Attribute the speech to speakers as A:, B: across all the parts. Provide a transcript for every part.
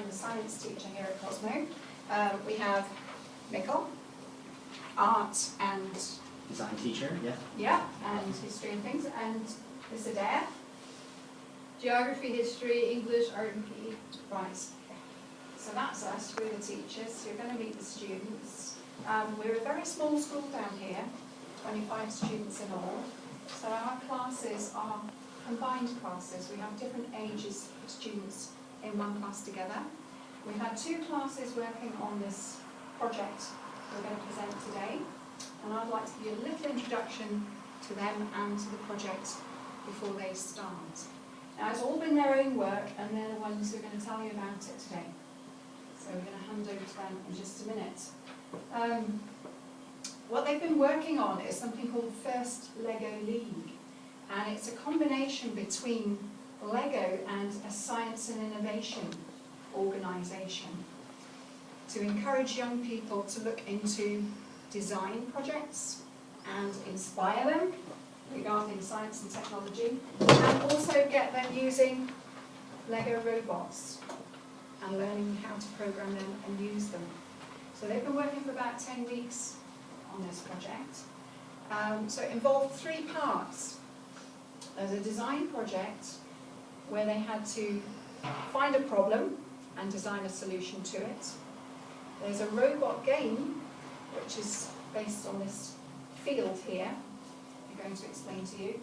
A: I'm the science teacher here at Cosmo. We have Mikkel, art and
B: design teacher, yeah.
A: Yeah, and history and things, and Miss Adair.
C: Geography, history, English, art and PE.
A: Right. So that's us, we're the teachers. You're going to meet the students. We're a very small school down here, 25 students in all. So our classes are combined classes. We have different ages of students in one class together. We've had 2 classes working on this project we're going to present today. And I'd like to give you a little introduction to them and to the project before they start. Now, it's all been their own work, and they're the ones who are going to tell you about it today. So we're going to hand over to them in just a minute. What they've been working on is something called First Lego League, and it's a combination between Lego and a science and innovation organisation to encourage young people to look into design projects and inspire them regarding science and technology, and also get them using Lego robots and learning how to program them and use them. So they've been working for about 10 weeks on this project. So it involved 3 parts. There's a design project where they had to find a problem and design a solution to it. There's a robot game, which is based on this field here, I'm going to explain to you.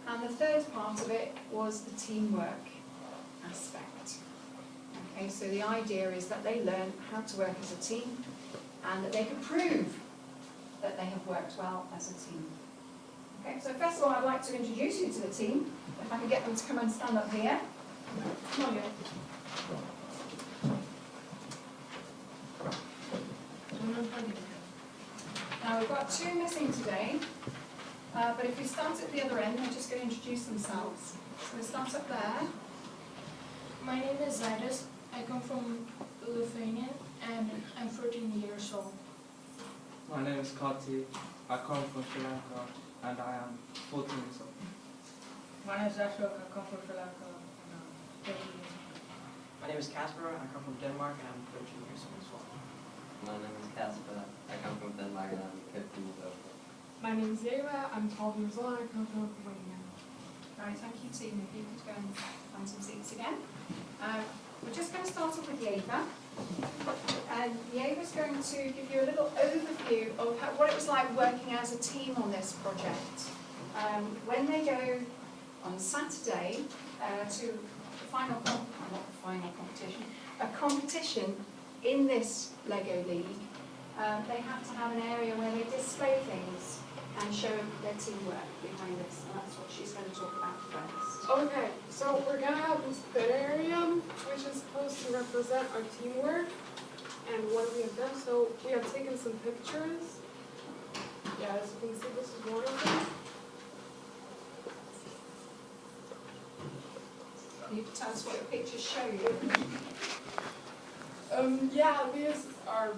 A: And the 3rd part of it was the teamwork aspect. Okay, so the idea is that they learn how to work as a team and that they can prove that they have worked well as a team. Okay, so first of all, I'd like to introduce you to the team. If I could get them to come and stand up here. Come on, guys. Now we've got 2 missing today, but if we start at the other end, they're just going to introduce themselves. So we start up there.
D: My name is Zaidas. I come from Lithuania and I'm 14 years old.
E: My name is Kati. I come from Sri Lanka and I am 14 years old.
F: My name is Ashok. I come from Sri Lanka and I'm 13 years old.
G: My name is Casper. I come from Denmark and I'm 13 years old as well.
H: My name is Casper. I come from Denmark and I'm 15 years old.
I: My name is Eva. I'm 12 years old. I come from Lithuania.
A: Right, thank you, team. If you could go and find some seats again. We're just going to start off with Yeva. And Yeva's going to give you a little overview of what it was like working as a team on this project. When they go on Saturday to the final, not the final competition, a competition in this Lego League, they have to have an area where they display things and show their teamwork behind this, and that's what she's going to talk about first.
I: Okay, so we're going to have this third area, which is supposed to represent our teamwork and what we have done. So we have taken some pictures. Yeah, as you can see, this is one of them.
A: You can tell us what your pictures show you.
I: Yeah, these are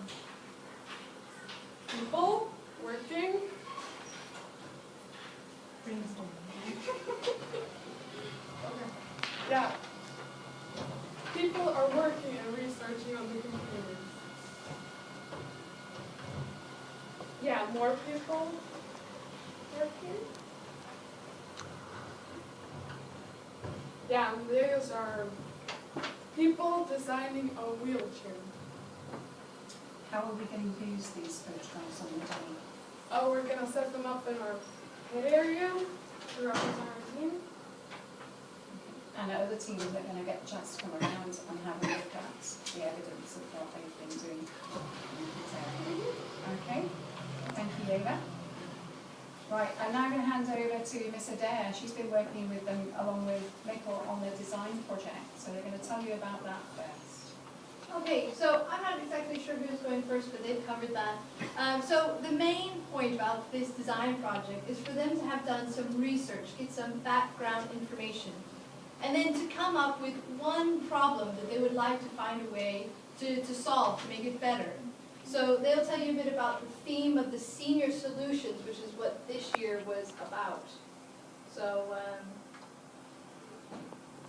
I: people working. Okay. Yeah. People are working and researching on the computers. Yeah, more people working. Yeah, and these are people designing a wheelchair.
A: How are we going to use these photographs on the day?
I: Oh, we're going to set them up in our head area to represent our team.
A: And other teams are going to get a chance to come around and have a look at the evidence of what they've been doing in this area. Okay, thank you, Eva. Right, I'm now going to hand over to Miss Adair. She's been working with them along with Mikkel on the design project, so they're going to tell you about that first.
C: Okay, so I'm not exactly sure who's going first, but they've covered that. So the main point about this design project is for them to have done some research, get some background information, and then to come up with one problem that they would like to find a way to solve, to make it better. So they'll tell you a bit about the theme of the senior solutions, which is what this year was about. So,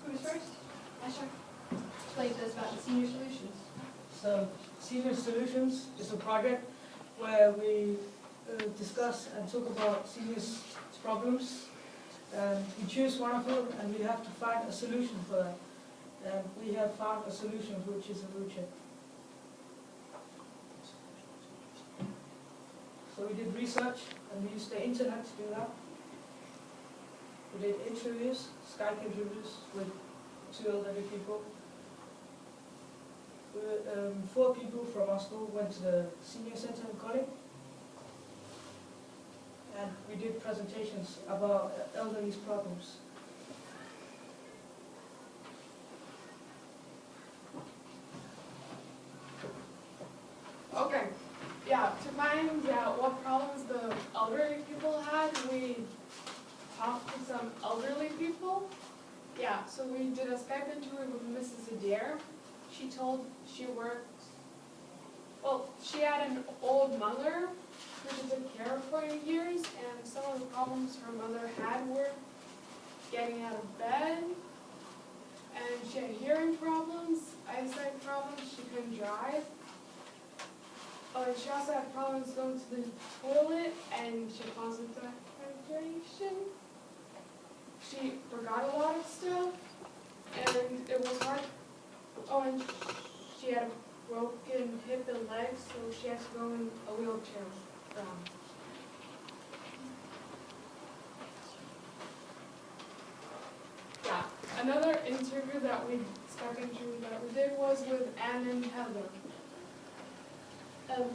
C: who's first? Asher? explain to us about the Senior Solutions.
F: So, Senior Solutions is a project where we discuss and talk about seniors' problems. We choose one of them and we have to find a solution for that. And we have found a solution, which is a wheelchair. So we did research and we used the internet to do that. We did interviews, Skype interviews with 2 elderly people. 4 people from our school went to the senior center in Colin. And we did presentations about elderly's problems.
I: Okay, yeah, to find out what problems the elderly people had, we talked to some elderly people. Yeah, so we did a Skype interview with Mrs. Adair. She worked, well, she had an old mother who she took care of for years, and some of the problems her mother had were getting out of bed, and she had hearing problems, eyesight problems, she couldn't drive. And she also had problems going to the toilet, and she had positive hydration. She forgot a lot of stuff, and it was hard. Oh, and she had a broken hip and leg, so she has to go in a wheelchair. Yeah, another interview that we, Skype interview that we did was with Anne and Heather.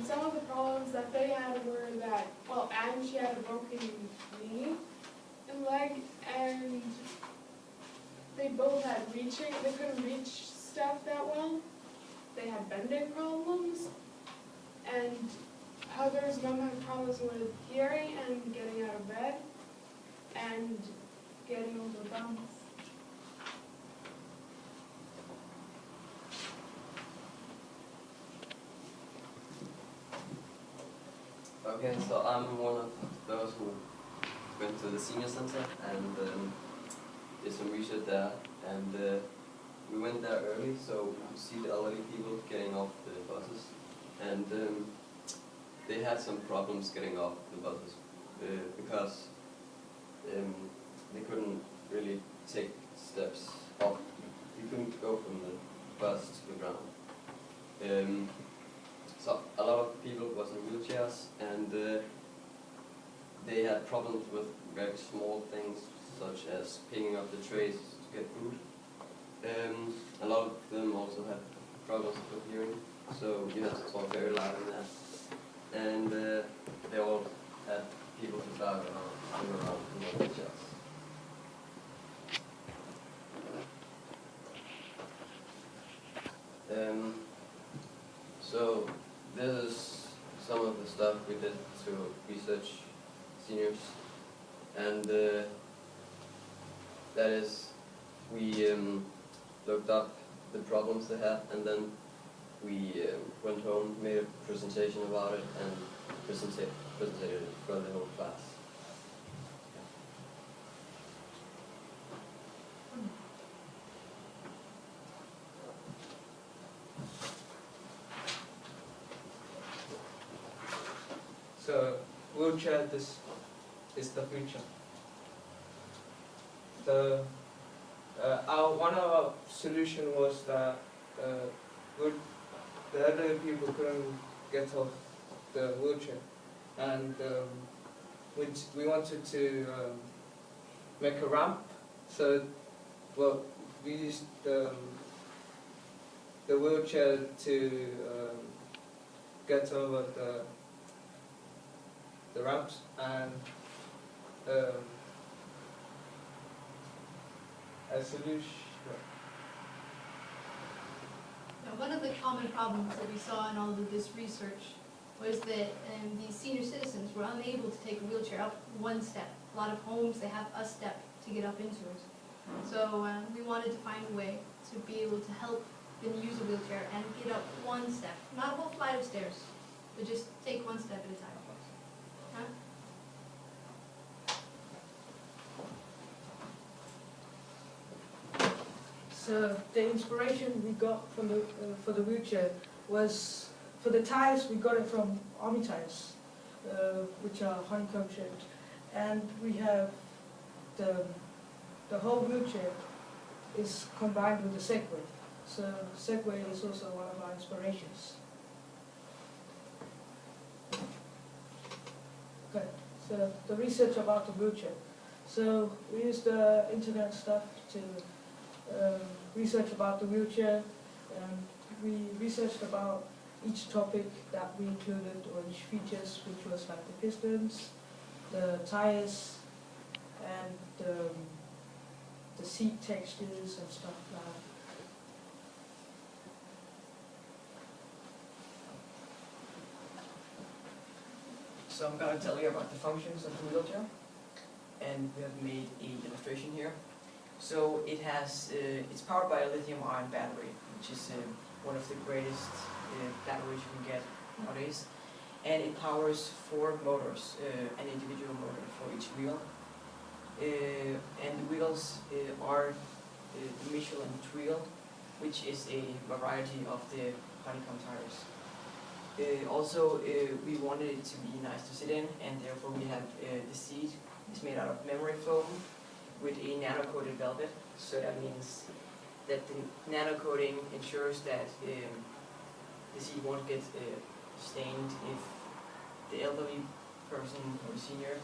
I: Some of the problems that they had were that, well, Anne, she had a broken knee and leg, and they both had reaching, they couldn't reach stuff that well. They had bending problems, and Heather's mom had problems with hearing and getting out of bed, and getting over the bumps.
H: Okay, so I'm one of those who went to the senior center and did some research there. And we went there early, so we could see the elderly people getting off the buses. And they had some problems getting off the buses because they couldn't really take steps up. You couldn't go from the bus to the ground. So a lot of people was in wheelchairs, and they had problems with very small things, such as picking up the trays to get food. A lot of them also had problems with hearing, so you had to talk very loud in there. And they all had people to drive around in their wheelchairs. So this is some of the stuff we did to research seniors, and that is, we looked up the problems they had, and then we went home, made a presentation about it, and presented it for the whole class.
E: So wheelchair, this is the future. The one of our solution was that the elderly people couldn't get off the wheelchair, and we wanted to make a ramp. So, well, we used the wheelchair to get over the ramps, and a solution.
C: Now, one of the common problems that we saw in all of this research was that these senior citizens were unable to take a wheelchair up one step. A lot of homes, they have a step to get up into it. So we wanted to find a way to be able to help them use a wheelchair and get up one step. Not a whole flight of stairs, but just take one step at a time. Huh?
F: So the inspiration we got from for the wheelchair was, for the tires we got it from army tires, which are honeycomb shaped, and we have the whole wheelchair is combined with the Segway. So Segway is also one of our inspirations. Okay, so the research about the wheelchair. So we used the internet stuff to research about the wheelchair, and we researched about each topic that we included, or each features, which was like the pistons, the tires, and the seat textures and stuff like that.
G: So I'm going to tell you about the functions of the wheelchair, and we have made a illustration here. So it has, it's powered by a lithium-ion battery, which is one of the greatest batteries you can get nowadays, and it powers 4 motors, an individual motor for each wheel, and the wheels are the Michelin wheel, which is a variety of the honeycomb tires. Also, we wanted it to be nice to sit in, and therefore we have the seat is made out of memory foam with a nano-coated velvet. So that means that the nano-coating ensures that the seat won't get stained if the elderly person or the senior,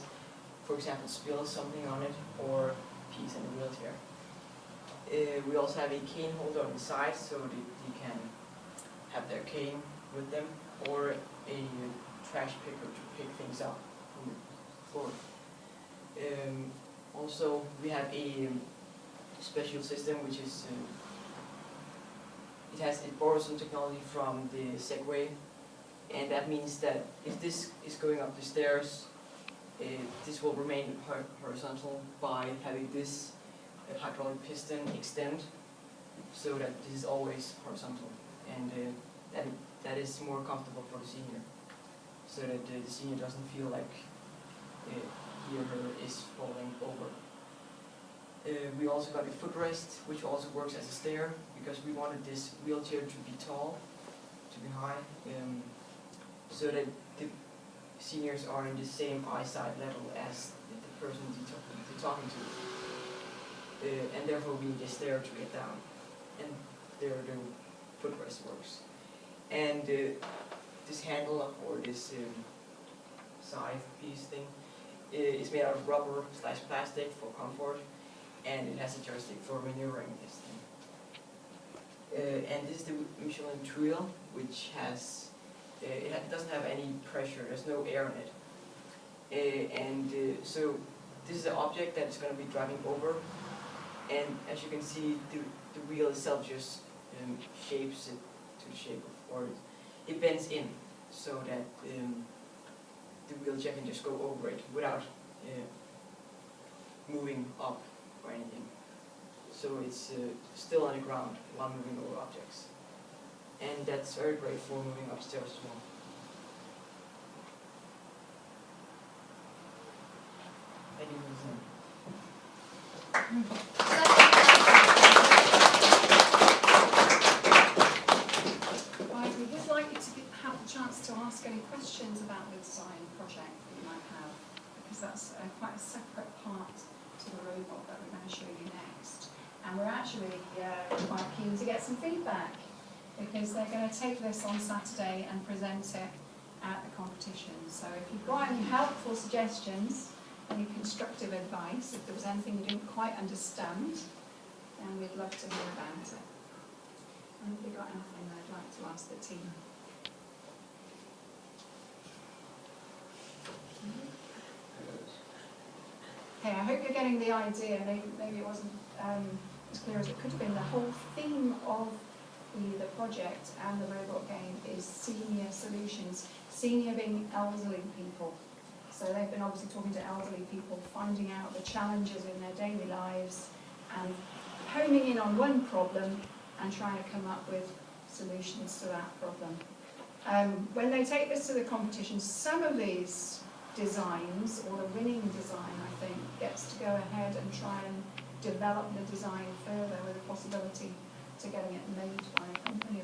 G: for example, spills something on it or pees in the wheelchair. We also have a cane holder on the side so that you can have their cane with them, or a trash picker to pick things up from the floor. Also, we have a special system which is, it borrows some technology from the Segway, and that means that if this is going up the stairs, this will remain horizontal by having this hydraulic piston extend, so that this is always horizontal, and that is more comfortable for the senior, so that the senior doesn't feel like he or her is falling over. We also got a footrest, which also works as a stair, because we wanted this wheelchair to be tall, to be high, so that the seniors are in the same eyesight level as the person they're talking to. And therefore we need a stair to get down, and there the footrest works. And this handle, or this side piece thing, is made out of rubber / plastic for comfort, and it has a joystick for maneuvering this thing. And this is the Michelin wheel, which has, it doesn't have any pressure, there's no air in it. So this is an object that is going to be driving over, and as you can see, the wheel itself just shapes it to the shape of, or it bends in, so that the wheelchair can just go over it without moving up or anything. So it's still on the ground while moving over objects. And that's very great for moving upstairs as well. Thank you for listening.
A: Right, we would like you to have the chance to ask any questions about the design project that you might have, because that's quite a separate part to the robot that we're going to show you next. And we're actually quite keen to get some feedback, because they're going to take this on Saturday and present it at the competition. So if you've got any helpful suggestions, any constructive advice, if there was anything you didn't quite understand, then we'd love to hear about it. And have you got anything I'd like to ask the team? Okay, I hope you're getting the idea. Maybe it wasn't as clear as it could have been. The whole theme of the project and the robot game is senior solutions, senior being elderly people. So they've been obviously talking to elderly people, finding out the challenges in their daily lives and homing in on one problem and trying to come up with solutions to that problem. When they take this to the competition, some of these designs, or the winning design, I think, gets to go ahead and try and develop the design further with the possibility to getting it made by a company